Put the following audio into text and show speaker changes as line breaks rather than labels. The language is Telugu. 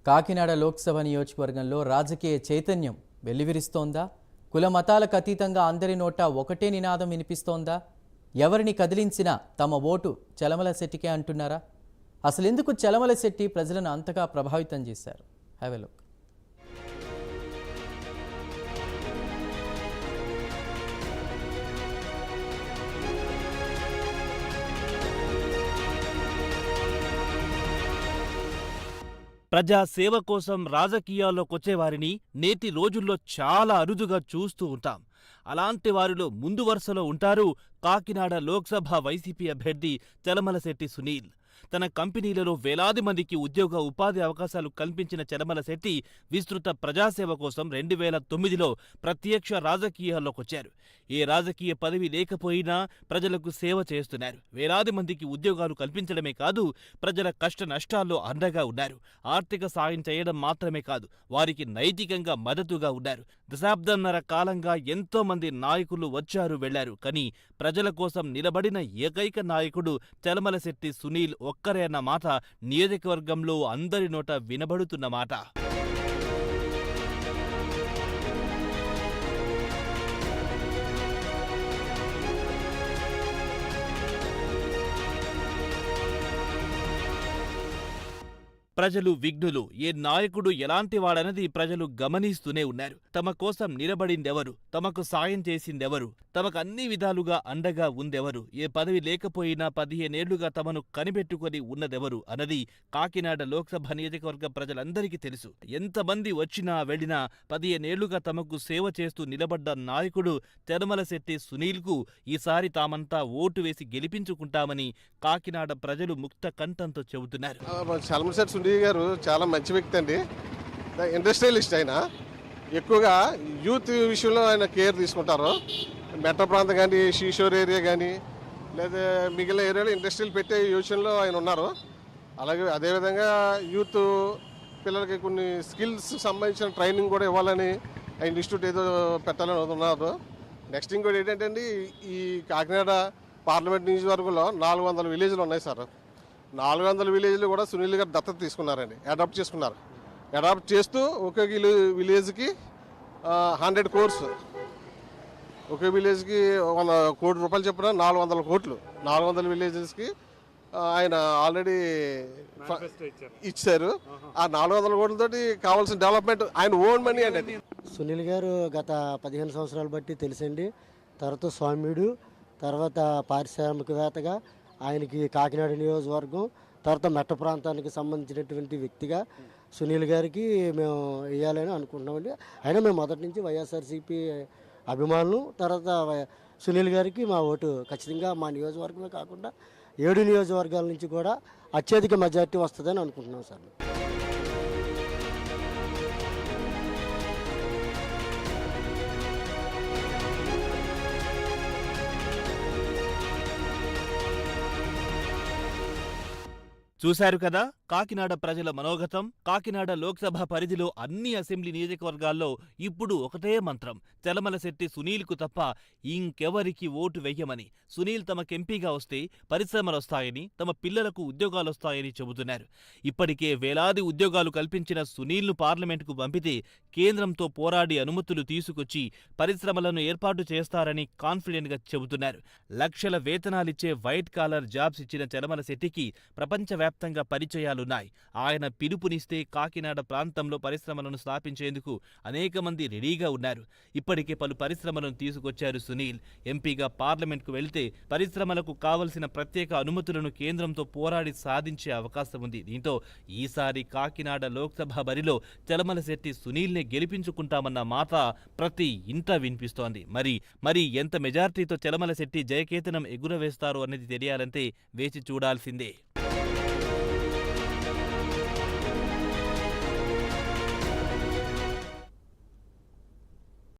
కాకినాడ లోక్సభ నియోజకవర్గంలో రాజకీయ చైతన్యం వెల్లివిరుస్తోందా? కుల మతాలకు అతీతంగా అందరి నోట ఒకటే నినాదం వినిపిస్తోందా? ఎవరిని కదిలించినా తమ ఓటు చలమలశెట్టికే అంటున్నారా? అసలెందుకు చలమలశెట్టి ప్రజలను అంతగా ప్రభావితం చేశారు? Have a look.
ప్రజా సేవ కోసం రాజకీయాల్లోకొచ్చేవారిని నేటి రోజుల్లో చాలా అరుదుగా చూస్తూ ఉంటాం. అలాంటి వారిలో ముందు వరుసలో ఉంటారు కాకినాడ లోక్సభ వైసీపీ అభ్యర్థి చలమలశెట్టి సునీల్. తన కంపెనీలలో వేలాది మందికి ఉద్యోగ ఉపాధి అవకాశాలు కల్పించిన చలమలశెట్టి విస్తృత ప్రజాసేవ కోసం 2009లో ప్రత్యక్ష రాజకీయాల్లోకొచ్చారు. ఏ రాజకీయ పదవి లేకపోయినా ప్రజలకు సేవ చేస్తున్నారు. వేలాది మందికి ఉద్యోగాలు కల్పించడమే కాదు, ప్రజల కష్ట నష్టాల్లో అండగా ఉన్నారు. ఆర్థిక సాయం చేయడం మాత్రమే కాదు, వారికి నైతికంగా మద్దతుగా ఉన్నారు. దశాబ్దంన్నర కాలంగా ఎంతో మంది నాయకులు వచ్చారు వెళ్లారు, కానీ ప్రజల కోసం నిలబడిన ఏకైక నాయకుడు చలమలశెట్టి సునీల్ ఒక్కరే అన్న మాట నియోజకవర్గంలో అందరి నోట వినబడుతున్న మాట. ప్రజలు విఘ్నులు. ఏ నాయకుడు ఎలాంటివాడన్నది ప్రజలు గమనిస్తూనే ఉన్నారు. తమ కోసం నిలబడిందెవరు, తమకు సాయం చేసిందెవరు, తమకు అన్ని విధాలుగా అండగా ఉందెవరు, ఏ పదవి లేకపోయినా 15 ఏళ్లుగా తమను కనిపెట్టుకుని ఉన్నదెవరు అన్నది కాకినాడ లోక్సభ నియోజకవర్గ ప్రజలందరికీ తెలుసు. ఎంతమంది వచ్చినా వెళ్లినా 15 ఏళ్లుగా తమకు సేవ చేస్తూ నిలబడ్డ నాయకుడు చలమలశెట్టి సునీల్కు ఈసారి తామంతా ఓటు వేసి గెలిపించుకుంటామని కాకినాడ ప్రజలు ముక్త కంఠంతో చెబుతున్నారు.
చలమలశెట్టి గారు చాలా మంచి వ్యక్తి అండి. ఇండస్ట్రియలిస్ట్. ఆయన ఎక్కువగా యూత్ విషయంలో ఆయన కేర్ తీసుకుంటారు. మెట్రో ప్రాంతం కానీ, షీషోర్ ఏరియా కానీ, లేదా మిగిలిన ఏరియాలో ఇండస్ట్రీలు పెట్టే యోచనలో ఆయన ఉన్నారు. అలాగే అదేవిధంగా యూత్ పిల్లలకి కొన్ని స్కిల్స్ సంబంధించిన ట్రైనింగ్ కూడా ఇవ్వాలని ఆ ఇన్స్టిట్యూట్ ఏదో పెట్టాలని ఉన్నారు. నెక్స్ట్ ఇంకోటి ఏంటంటే అండి, ఈ కాకినాడ పార్లమెంట్ నియోజకవర్గంలో 400 విలేజ్లు ఉన్నాయి సార్. 400 విలేజ్లు కూడా సునీల్ గారు దత్తత తీసుకున్నారండి, అడాప్ట్ చేసుకున్నారు. అడాప్ట్ చేస్తూ ఒకే విలేజ్కి 100 crores, ఒకే విలేజ్కి 100 కోటి రూపాయలు చెప్పిన 400 కోట్లు 400 విలేజెస్కి ఆయన ఆల్రెడీ ఇచ్చారు. ఆ 400 కోట్లతోటి కావాల్సిన డెవలప్మెంట్ ఆయన ఓన్ మనీ అండి.
సునీల్ గారు గత 15 సంవత్సరాలు బట్టి తెలుసండి. తర్వాత స్వామ్యుడు, తర్వాత పారిశ్రామికవేత్తగా ఆయనకి కాకినాడ నియోజకవర్గం, తర్వాత మెట్ట ప్రాంతానికి సంబంధించినటువంటి వ్యక్తిగా సునీల్ గారికి మేము వేయాలని అనుకుంటున్నామండి. అయినా మేము మొదటి నుంచి వైఎస్ఆర్సీపీ అభిమానులు. తర్వాత సునీల్ గారికి మా ఓటు ఖచ్చితంగా మా నియోజకవర్గమే కాకుండా 7 నియోజకవర్గాల నుంచి కూడా అత్యధిక మెజార్టీ వస్తుందని అనుకుంటున్నాం సార్.
చూశారు కదా కాకినాడ ప్రజల మనోగతం. కాకినాడ లోక్సభ పరిధిలో అన్ని అసెంబ్లీ నియోజకవర్గాల్లో ఇప్పుడు ఒకటే మంత్రం, చలమలశెట్టి సునీల్కు తప్ప ఇంకెవరికి ఓటు వెయ్యమని. సునీల్ తమకెంపీగా వస్తే పరిశ్రమలొస్తాయని, తమ పిల్లలకు ఉద్యోగాలొస్తాయని చెబుతున్నారు. ఇప్పటికే వేలాది ఉద్యోగాలు కల్పించిన సునీల్ను పార్లమెంటుకు పంపితే కేంద్రంతో పోరాడి అనుమతులు తీసుకొచ్చి పరిశ్రమలను ఏర్పాటు చేస్తారని కాన్ఫిడెంట్గా చెబుతున్నారు. లక్షల వేతనాలిచ్చే వైట్ కాలర్ జాబ్స్ ఇచ్చిన చలమలశెట్టికి ప్రపంచవ్యాప్తంగా పరిచయాలున్నాయి. ఆయన పిలుపునిస్తే కాకినాడ ప్రాంతంలో పరిశ్రమలను స్థాపించేందుకు అనేక మంది రెడీగా ఉన్నారు. ఇప్పటికే పలు పరిశ్రమలను తీసుకొచ్చారు సునీల్. ఎంపీగా పార్లమెంట్కు వెళ్తే పరిశ్రమలకు కావలసిన ప్రత్యేక అనుమతులను కేంద్రంతో పోరాడి సాధించే అవకాశం ఉంది. దీంతో ఈసారి కాకినాడ లోక్సభ బరిలో చలమలశెట్టి సునీల్నే గెలిపించుకుంటామన్న మాట ప్రతి ఇంట వినిపిస్తోంది. మరి ఎంత మెజార్టీతో చలమలశెట్టి జయకేతనం ఎగురవేస్తారో అనేది తెలియాలంటే వేచి చూడాల్సిందే.